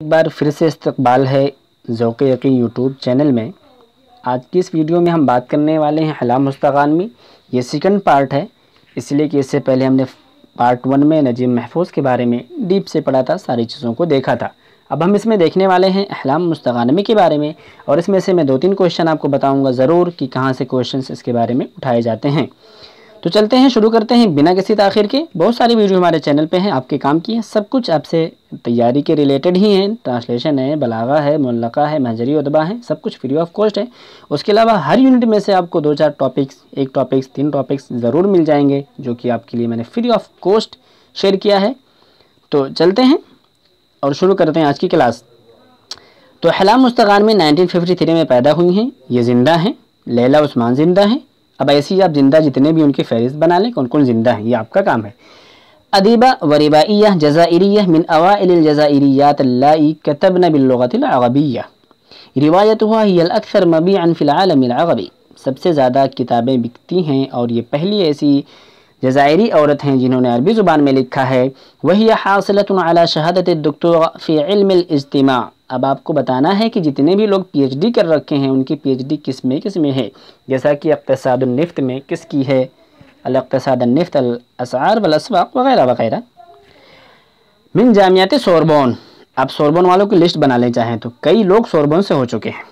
ایک بار پھر سے استقبال ہے ذوق یقین یوٹیوب چینل میں۔ آج کی اس ویڈیو میں ہم بات کرنے والے ہیں احلام مستغانمی۔ یہ سیکنڈ پارٹ ہے، اس لیے کہ اس سے پہلے ہم نے پارٹ 1 میں نجم محفوظ کے بارے میں ڈیپ سے پڑھا تھا، ساری چیزوں کو دیکھا تھا۔ اب ہم اس میں دیکھنے والے ہیں احلام مستغانمی کے بارے میں، اور اس میں سے میں 2-3 کوشچن آپ کو بتاؤں گا ضرور کہ کہاں سے کوشچنس اس کے بارے میں اٹھائے جاتے ہیں۔ تو چلتے ہیں، شروع کرتے ہیں بنا کسی تاخیر کے۔ بہت ساری ویڈیو ہمارے چینل پہ ہیں، آپ کے کام کی ہیں، سب کچھ آپ سے تیاری کے ریلیٹڈ ہی ہیں، ٹرانسلیشن ہے، بلاغہ ہے، معلقہ ہے، مہجری ادبا ہے، سب کچھ فری آف کاسٹ ہے۔ اس کے علاوہ ہر یونٹ میں سے آپ کو 2-4 ٹاپکس، 3 ٹاپکس ضرور مل جائیں گے، جو کہ آپ کے لیے میں نے فری آف کاسٹ شیئر کیا ہے۔ تو چلتے ہیں اور شروع کرتے ہیں آج کی کلاس۔ تو احلام مستغانمی 1953 میں پیدا ہوئی ہیں، یہ زندہ ہیں، لیلا عثمان زندہ ہیں۔ اب ایسی آپ زندہ جتنے بھی ان کی فہرست بنا لیں، کون کون زندہ ہیں، یہ آپ کا کام ہے۔ ادیبہ و ربائیہ جزائریہ من اوائل الجزائریات اللائی کتبن باللغۃ العربیہ، روایتها هي الاکثر مبیعا فی العالم العربی۔ سب سے زیادہ کتابیں بکتی ہیں اور یہ پہلی ایسی جزائری عورت ہیں جنہوں نے عربی زبان میں لکھا ہے۔ وهي حاصلة على شہادۃ الدکتورہ فی علم الاجتماع۔ اب آپ کو بتانا ہے کہ جتنے بھی لوگ پی ایچ ڈی کر رکھے ہیں ان کی پی ایچ ڈی کس میں ہے، جیسا کہ اقتصاد النفط میں کس کی ہے، الاقتصاد النفط الاسعار والاسواق وغیرہ وغیرہ۔ من جامعۃ سوربون، آپ سوربون والوں کی لسٹ بنا لیں چاہیں تو، کئی لوگ سوربون سے ہو چکے ہیں۔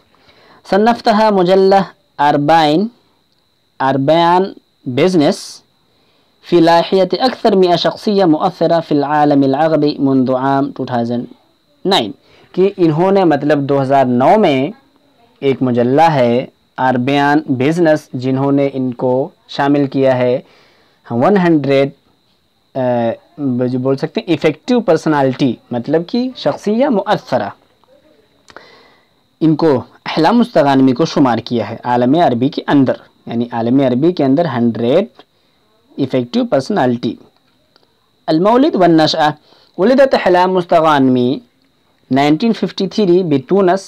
صنفتها مجلہ اربعین بزنس فی لاحیۃ اکثر 100 شخصیہ مؤثرہ فی العالم العربی منذ عام 2009، کہ انہوں نے مطلب 2009 میں ایک مجلہ ہے اربعین بزنس، جنہوں نے ان کو شامل کیا ہے 100 جو بول سکتے ہیں افیکٹو پرسنالٹی، مطلب کہ شخصیہ مؤثرہ، ان کو احلام مستغانمی کو شمار کیا ہے عالم عربی کے اندر، یعنی عالم عربی کے اندر 100 افیکٹو پرسنالٹی۔ المولد والنشأہ، ولدت احلام مستغانمی 1953 بتونس،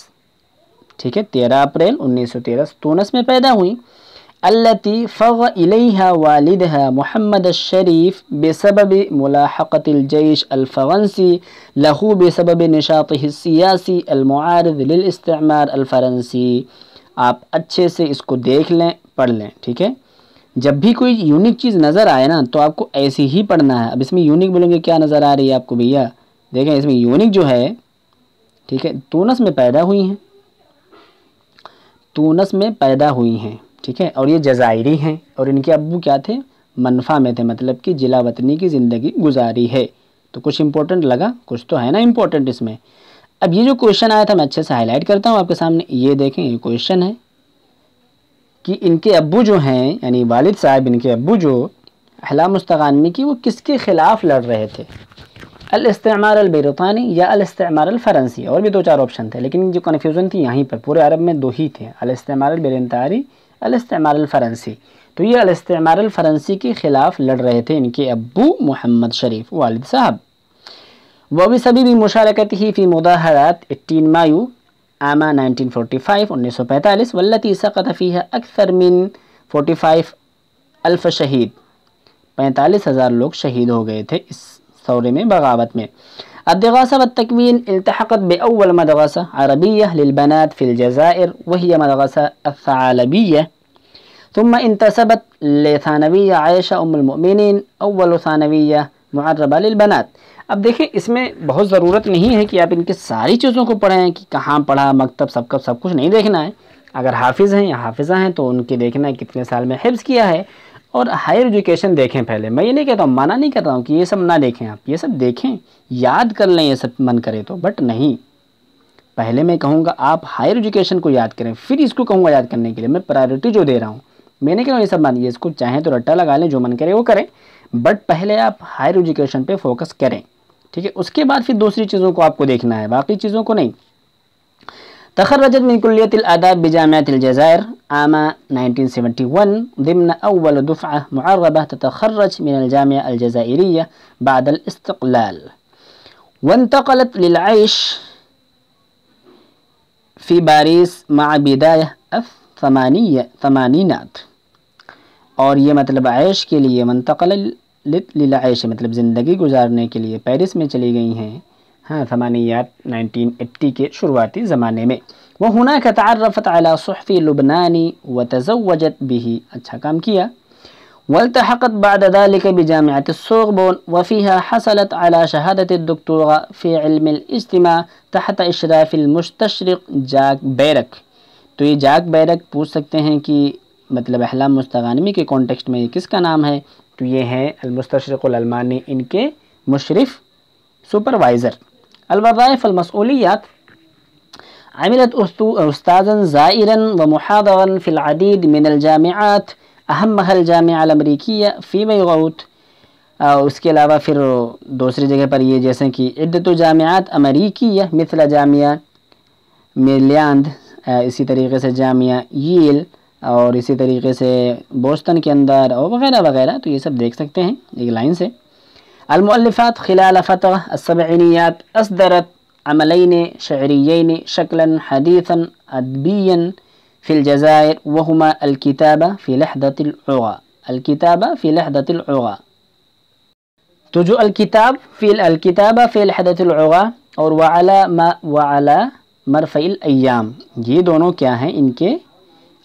ٹھیک ہے، 13 اپریل 1913 تونس میں پیدا ہوئی۔ التي فغ إليها والدها محمد الشريف بسبب ملاحقة الجيش الفرنسي له بسبب نشاطه السياسي المعارض للاستعمار الفرنسي۔ آپ اچھے سے اس کو دیکھ لیں، پڑھ لیں، ٹھیک ہے۔ جب بھی کوئی یونیک چیز نظر آئے نا تو آپ کو ایسی ہی پڑھنا ہے۔ اب اس میں یونیک بولیں گے کیا نظر آ رہی ہے آپ کو بھیا، دیکھیں اس میں یونیک جو ہے، ٹھیک ہے، تونس میں پیدا ہوئی ہیں، تونس میں پیدا ہوئی ہیں، ٹھیک ہے، اور یہ جزائری ہیں، اور ان کے ابو کیا تھے، منفا میں تھے، مطلب کہ جلا وطنی کی زندگی گزاری ہے۔ تو کچھ امپورٹنٹ لگا، کچھ تو ہے نا امپورٹنٹ اس میں۔ اب یہ جو کویشچن آیا تھا میں اچھے سے ہائی لائٹ کرتا ہوں آپ کے سامنے، یہ دیکھیں یہ کویشچن ہے کہ ان کے ابو جو ہیں، یعنی والد صاحب ان کے ابو جو احلام مستغانمی کی، وہ کس کے خلاف لڑ رہے تھے، الاستعمار البرطانی یا الاستعمار الفرنسی؟ اور بھی 2-4 آپشن تھے، لیکن جو کنفیوژن تھی یہیں پر، پورے عرب میں 2 ہی تھے، الاستعمار البرطانی، الاستعمار الفرنسی۔ تو یہ الاستعمار الفرنسی کے خلاف لڑ رہے تھے ان کے ابو محمد شریف والد صاحب۔ وبسبب مشارکته في مظاہرات 18 مايو عام 1945 1945 والتي سقط فيها أكثر من 45,000 شہید، 45,000 لوگ شہید ہو گئے تھے اس ثورے میں، بغاوت میں۔ الدراسة والتكوين، التحقت بأول مدرسة عربية للبنات في الجزائر وهي مدرسة الثعالبية، ثم انتسبت لثانوية عائشة أم المؤمنين، أول ثانوية معربة للبنات۔ اب دیکھیں اس میں بہت ضرورت نہیں ہے کہ آپ ان کی ساری چیزوں کو پڑھیں کہ کہاں پڑھا، مکتب، سب کچھ نہیں دیکھنا ہے۔ اگر حافظ ہیں یا حافظہ ہیں تو ان کے دیکھنا ہے کتنے سال میں حفظ کیا ہے، اور ہائر ایجوکیشن دیکھیں پہلے۔ میں یہ نہیں کہتا ہوں، منع نہیں کر رہا ہوں کہ یہ سب نہ دیکھیں، آپ یہ سب دیکھیں، یاد کر لیں یہ سب من کرے تو، بٹ نہیں، پہلے میں کہوں گا آپ ہائر ایجوکیشن کو یاد کریں، پھر اس کو کہوں گا یاد کرنے کے لیے۔ میں پرائیورٹی جو دے رہا ہوں، میں نہیں کہہ رہا ہوں یہ سب مانیے، اس کو چاہیں تو رٹا لگا لیں، جو من کرے وہ کریں، بٹ پہلے آپ ہائر ایجوکیشن پہ فوکس کریں، ٹھیک ہے۔ اس کے بعد پھر دوسری چیزوں کو آپ کو دیکھنا ہے، باقی چیزوں کو نہیں۔ تخرجت من کلیۃ الآداب بجامعۃ الجزائر عام 1971 ضمن اول دفعہ معربہ تتخرج من الجامعة الجزائرية بعد الاستقلال، وانتقلت للعيش في باريس مع بداية الثمانينات، اور یہ مطلب عیش کے لیے منتقل للعیش مطلب زندگی گزارنے کے لیے پیرس میں چلی گئی ہیں ہاں ثمانیات 1980 کے شروعاتی زمانے میں. وہناک تعرفت علی صحفی لبنانی وتزوجت به، اچھا کام کیا. والتحقت بعد ذلك بجامعة السوربون وفيها حصلت على شهادة الدكتوراه في علم الاجتماع تحت اشراف المستشرق جاک بیرک. تو یہ جاک بیرک پوچھ سکتے ہیں کہ مطلب احلام مستغانمی کے کانٹیکسٹ میں یہ کس کا نام ہے؟ تو یہ ہیں المستشرق الالمانی، ان کے مشرف سپروائزر. الوظائف المسؤولیات: عملت استاذا زائرا ومحاضرا في العديد من الجامعات اہمها الجامعہ الامریکیہ فی بیروت. اس کے علاوہ پھر دوسری جگہ پر یہ جیسے کہ عدت جامعات امریکیہ مثل جامعہ میریلینڈ، اسی طریقے سے جامعہ ییل، اور اسی طریقے سے بوسٹن کے اندر اور وغیرہ وغیرہ. تو یہ سب دیکھ سکتے ہیں ایک لائن سے. المؤلفات: خلال فترة السبعينيات اصدرت عملين شعريين شكلا حديثا ادبيا في الجزائر وهما الكتابة في لحظة العغى. الكتابة في لحظة العغى. تو جو الكتابة في لحظة العغى اور وعلى مرفع الأيام، یہ دونوں کیا ہیں؟ ان کے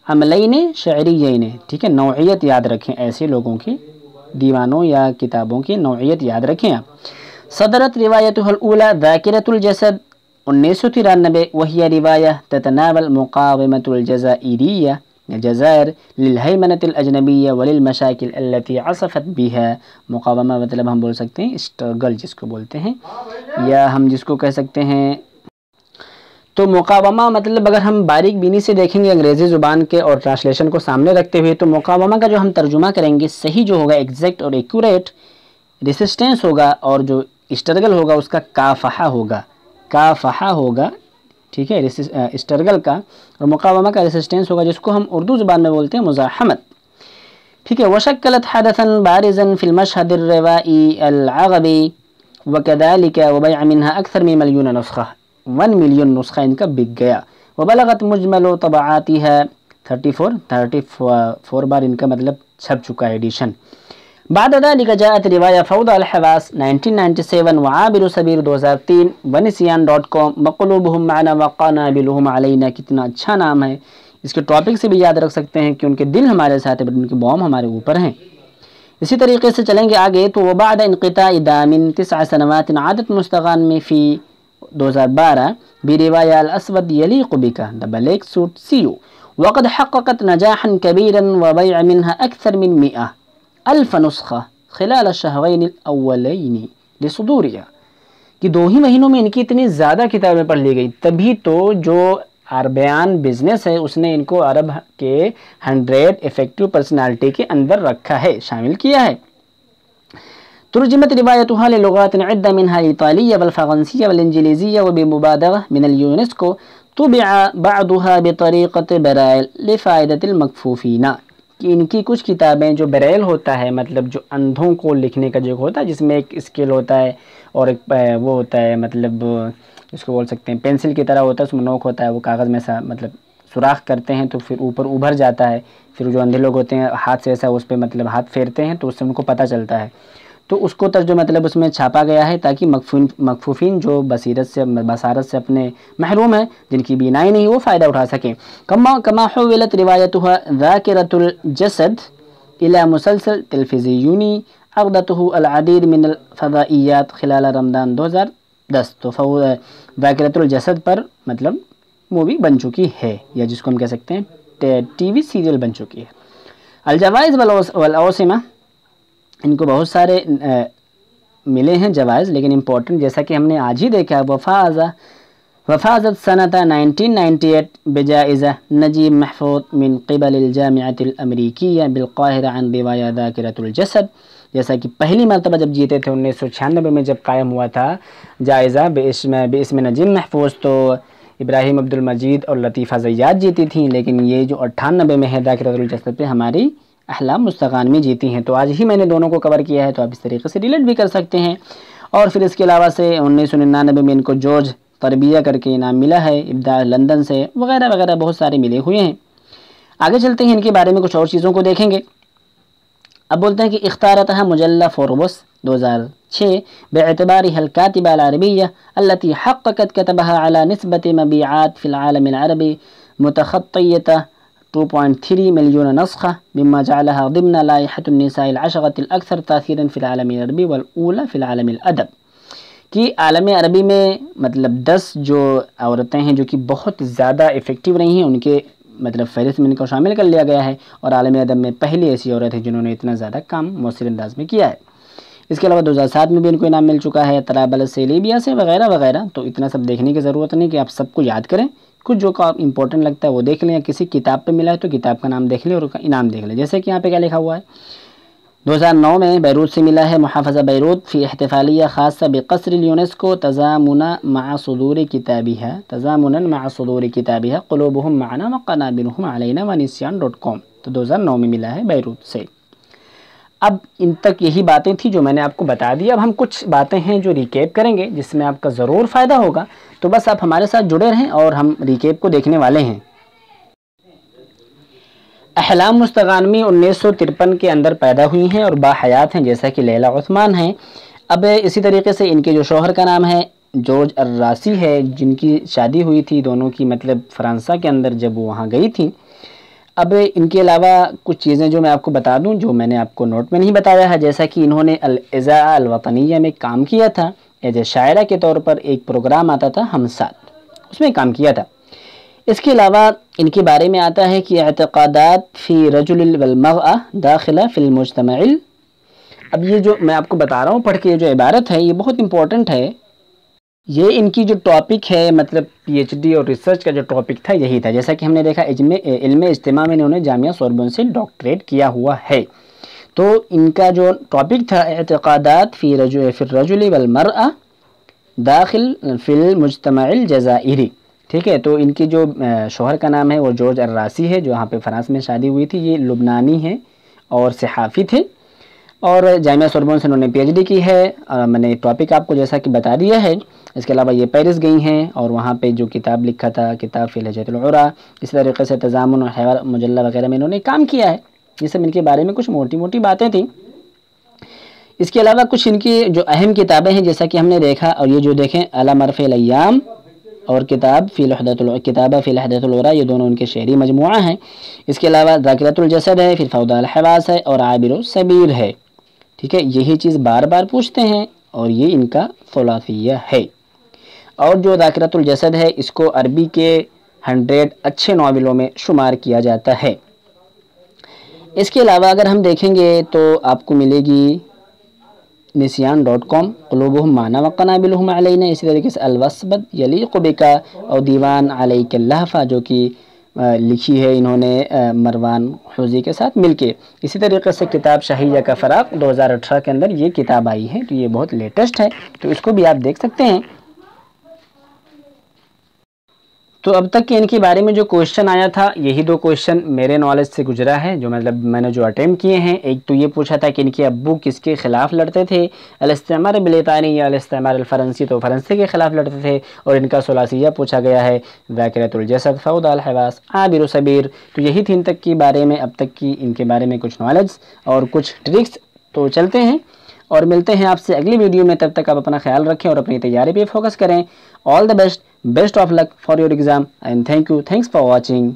عملین شعریین. ٹھیک ہے، نوعیت یاد رکھیں، ایسے لوگوں کی دیوانوں یا کتابوں کی نوعیت یاد رکھیں آپ. صدرت روایتها الأولى ذاکرة الجسد 1993، وهي رواية تتناول مقاومة الجزائر للهيمنة الأجنبية وللمشاكل التي عصفت بها. مقاومہ مطلب ہم بول سکتے ہیں اسٹرگل جس کو بولتے ہیں، یا ہم جس کو کہہ سکتے ہیں. تو مقاومہ مطلب اگر ہم باریک بینی سے دیکھیں گے انگریزی زبان کے اور ٹرانسلیشن کو سامنے رکھتے ہوئے، تو مقاومہ کا جو ہم ترجمہ کریں گے صحیح جو ہوگا ایگزیکٹ اور ایکوریٹ ریسسٹنس ہوگا، اور جو اسٹرگل ہوگا اس کا کافحہ ہوگا. ٹھیک ہے، اسٹرگل کا اور مقاومہ کا ریسسٹنس ہوگا، جس کو ہم اردو زبان میں بولتے ہیں مزاحمت. ٹھیک ہے. وشکلت حدثا بارزا في المشهد الروائي العربي وكذلك وبيع منها اکثر من 1 مليون نسخہ. 1 ملین نسخہ ان کا بک گیا. وبلغت مجمل طبعاتها 34 بار ان کا مطلب چھپ چکا ہے ایڈیشن. بعد ذلك جاءت رواية فوضى الحواس 1997 وعابر سبيل 2003 ونسيان.com مقلوبهم معنا وقنابلهم علينا. کتنا اچھا نام ہے. اس کے ٹاپک سے بھی یاد رکھ سکتے ہیں کہ ان کے دل ہمارے ساتھ ہیں بٹ ان کے بوم ہمارے اوپر ہیں. اسی طریقے سے چلیں گے آگے. تو وبعد انقطاع دام 9 سنوات عادت مستغان میں فی 2012 برواية الأسود يليق بك The Black Suit CEO، وقد حققت نجاحا كبيرا وبيع منها أكثر من 100,000 نسخة خلال الشهرين الأولين لصدورها. کہ 2 ہی مہینوں میں ان کی اتنی زیادہ کتابیں پڑھ لی گئی. تبھی تو جو عربیان بزنس ہے اس نے ان کو عرب کے 100 افیکٹو پرسنالٹی کے اندر رکھا ہے، شامل کیا ہے. ترجمت روایتها للغات عدة منها الإيطالية والفرنسية والإنجليزية وبمبادرة من اليونسكو. طبع بعضها بطريقة برائل لفائدة المكفوفين. کہ ان کی کچھ کتابیں جو بریل ہوتا ہے مطلب جو اندھوں کو لکھنے کا جو ہوتا ہے، جس میں ایک اسکیل ہوتا ہے اور ایک وہ ہوتا ہے مطلب اس کو بول سکتے ہیں پینسل کی طرح ہوتا ہے، اس میں نوک ہوتا ہے، وہ کاغذ میں سا مطلب سوراخ کرتے ہیں تو پھر اوپر ابھر جاتا ہے. پھر جو اندھے لوگ ہوتے ہیں ہاتھ سے ایسا اس پہ مطلب ہاتھ پھیرتے ہیں تو اس سے ان کو پتہ چلتا ہے. تو اس کو جو مطلب اس میں چھاپا گیا ہے تاکہ مکفوفین جو بصارت سے اپنے محروم ہیں، جن کی بینائی نہیں، وہ فائدہ اٹھا سکیں. کما حولت روایتها ذاکرۃ الجسد الى مسلسل تلفزیونی عقدته العدید من الفضائیات خلال رمضان 2010. تو ذاکرۃ الجسد پر مطلب مووی بن چکی ہے، یا جس کو ہم کہہ سکتے ہیں ٹی وی سیریل بن چکی ہے. الجوائز والاوسمہ، ان کو بہت سارے ملے ہیں جوائز، لیکن امپورٹنٹ جیسا کہ ہم نے آج ہی دیکھا. وفازت سنة 1998 بجائزة نجیب محفوظ من قبل الجامعة الأمریکیہ بالقاہرہ عن رواية ذاکرۃ الجسد. جیسا کہ پہلی مرتبہ جب جیتے تھے 1996 میں جب قائم ہوا تھا جائزہ باسم نجیب محفوظ، تو ابراہیم عبدالمجید اور لطیفہ زیاد جیتی تھیں، لیکن یہ جو 98 میں ہے ذاکرۃ الجسد پہ ہماری احلام مستغانمی جیتی ہیں. تو آج ہی میں نے دونوں کو کور کیا ہے، تو آپ اس طریقے سے ریلیٹ بھی کر سکتے ہیں. اور پھر اس کے علاوہ سے 1999 میں ان کو جورج تربیہ کر کے انعام ملا ہے ابداع لندن سے، وغیرہ وغیرہ بہت سارے ملے ہوئے ہیں. آگے چلتے ہیں، ان کے بارے میں کچھ اور چیزوں کو دیکھیں گے. اب بولتے ہیں کہ اختارتها مجلہ فوربس 6 باعتبارها الكاتبة العربية التي حققت كتبها على نسبة مبيعات في العالم العربي متخطية 2.3 مليون نسخة، مما جعلها ضمن لائحة النساء العشرة الأكثر تأثيرا في العالم العربي والأولى في العالم الأدب، کہ عالم عربی میں مطلب 10 جو عورتیں ہیں جو کہ بہت زیادہ افیکٹو رہی ہیں، ان کے مطلب فہرست میں ان کو شامل کر لیا گیا ہے، اور عالم ادب میں پہلی ایسی عورت ہے جنہوں نے اتنا زیادہ کام مؤثر انداز میں کیا ہے۔ اس کے علاوہ 2007 میں بھی ان کو انعام مل چکا ہے، طرابلس سے، لیبیا سے، وغیرہ وغیرہ۔ تو اتنا سب دیکھنے کی ضرورت نہیں کہ آپ سب کو یاد کریں، کچھ جو امپورٹنٹ لگتا ہے وہ دیکھ لیں، یا کسی کتاب پہ ملا ہے تو کتاب کا نام دیکھ لیں اور اس کا انعام دیکھ لیں۔ جیسے کہ یہاں پہ کیا لکھا ہوا ہے، 2009 میں بیروت سے ملا ہے، محافظہ بیروت فی احتفالیہ خاصہ بقصر اليونسکو تضامنا مع صدور کتابها قلوبهم معنا وقنابلهم علینا ونسیان.com، تو 2009 میں ملا ہے بیروت سے۔ اب ان تک یہی باتیں تھیں جو میں نے آپ کو بتا دی۔ اب ہم کچھ باتیں ہیں جو ریکیپ کریں گے جس میں آپ کا ضرور فائدہ ہوگا، تو بس آپ ہمارے ساتھ جڑے رہیں اور ہم ریکیپ کو دیکھنے والے ہیں۔ احلام مستغانمی 1953 کے اندر پیدا ہوئی ہیں اور باحیات ہیں، جیسا کہ لیلا عثمان ہیں۔ اب اسی طریقے سے ان کے جو شوہر کا نام ہے جورج الراسی ہے، جن کی شادی ہوئی تھی دونوں کی مطلب فرانسہ کے اندر جب وہ وہاں گئی تھیں۔ اب ان کے علاوہ کچھ چیزیں جو میں آپ کو بتا دوں جو میں نے آپ کو نوٹ میں نہیں بتایا ہے، جیسا کہ انہوں نے الاذاعہ الوطنیہ میں کام کیا تھا، ایز اے شاعرہ کے طور پر ایک پروگرام آتا تھا ہم ساتھ، اس میں کام کیا تھا۔ اس کے علاوہ ان کے بارے میں آتا ہے کہ اعتقادات فی رجل والمرأة داخلہ فی المجتمع۔ اب یہ جو میں آپ کو بتا رہا ہوں پڑھ کے، یہ جو عبارت ہے یہ بہت امپورٹنٹ ہے۔ یہ ان کی جو ٹاپک ہے مطلب پی ایچ ڈی اور ریسرچ کا جو ٹاپک تھا یہی تھا، جیسا کہ ہم نے دیکھا علم اجتماع میں انہوں نے جامعہ سوربن سے ڈاکٹریٹ کیا ہوا ہے۔ تو ان کا جو ٹاپک تھا اعتقادات فی الرجل والمرأة داخل فی المجتمع الجزائری، ٹھیک ہے۔ تو ان کی جو شوہر کا نام ہے وہ جورج الراسی ہے، جو یہاں پہ فرانس میں شادی ہوئی تھی، یہ لبنانی ہیں اور صحافی تھے، اور جامعہ سوربون سے انہوں نے پی ایچ ڈی کی ہے، اور میں نے ٹاپک آپ کو جیسا کہ بتا دیا ہے۔ اس کے علاوہ یہ پیرس گئی ہیں اور وہاں پہ جو کتاب لکھا تھا کتاب فی لہجۃ العریٰ، اسی طریقے سے تضامن اور حوار مجلہ وغیرہ میں انہوں نے کام کیا ہے۔ یہ سب ان کے بارے میں کچھ موٹی موٹی باتیں تھیں۔ اس کے علاوہ کچھ ان کی جو اہم کتابیں ہیں جیسا کہ ہم نے دیکھا، اور یہ جو دیکھیں علی مرفع الایام اور کتاب فی لحدۃ العریٰ، یہ دونوں ان کے شعری مجموعہ ہیں۔ اس کے علاوہ ذاکرۃ الجسد ہے، پھر فوضى الحواس ہے، اور عابر السبیل ہے، ٹھیک ہے۔ یہی چیز بار بار پوچھتے ہیں اور یہ ان کا ثلاثیہ ہے۔ اور جو ذاکرۃ الجسد ہے اس کو عربی کے 100 اچھے ناولوں میں شمار کیا جاتا ہے۔ اس کے علاوہ اگر ہم دیکھیں گے تو آپ کو ملے گی نسیان.com، قلوبهم معنا وقنابلهم علینا، اسی طریقے سے الوسبت یلیق بکا، اور دیوان علیک اللہفہ جو کہ لکھی ہے انہوں نے مروان حوزی کے ساتھ مل کے۔ اسی طریقے سے کتاب شاہیہ کا فراق 2018 کے اندر یہ کتاب آئی ہے، تو یہ بہت لیٹسٹ ہے، تو اس کو بھی آپ دیکھ سکتے ہیں۔ تو اب تک کے ان کے بارے میں جو کوشچن آیا تھا، یہی 2 کوشچن میرے نالج سے گزرا ہے، جو مطلب میں نے جو اٹیمپٹ کیے ہیں۔ ایک تو یہ پوچھا تھا کہ ان کے ابو کس کے خلاف لڑتے تھے، الاستعمار البریطانی یا الاستعمار الفرنسی، تو فرنسی کے خلاف لڑتے تھے، اور ان کا ثلاثیہ پوچھا گیا ہے ذاکرۃ الجسد، فوضى الحواس، عابر السبیل۔ تو یہی تھی ان تک کے بارے میں اب تک کی ان کے بارے میں کچھ نالج اور کچھ ٹرکس۔ تو چلتے ہیں اور ملتے ہیں آپ سے اگلی ویڈیو میں، تب تک آپ اپنا خیال رکھیں اور اپنی تیاری پہ فوکس کریں۔ All the best of luck for your exam and thank you, thanks for watching.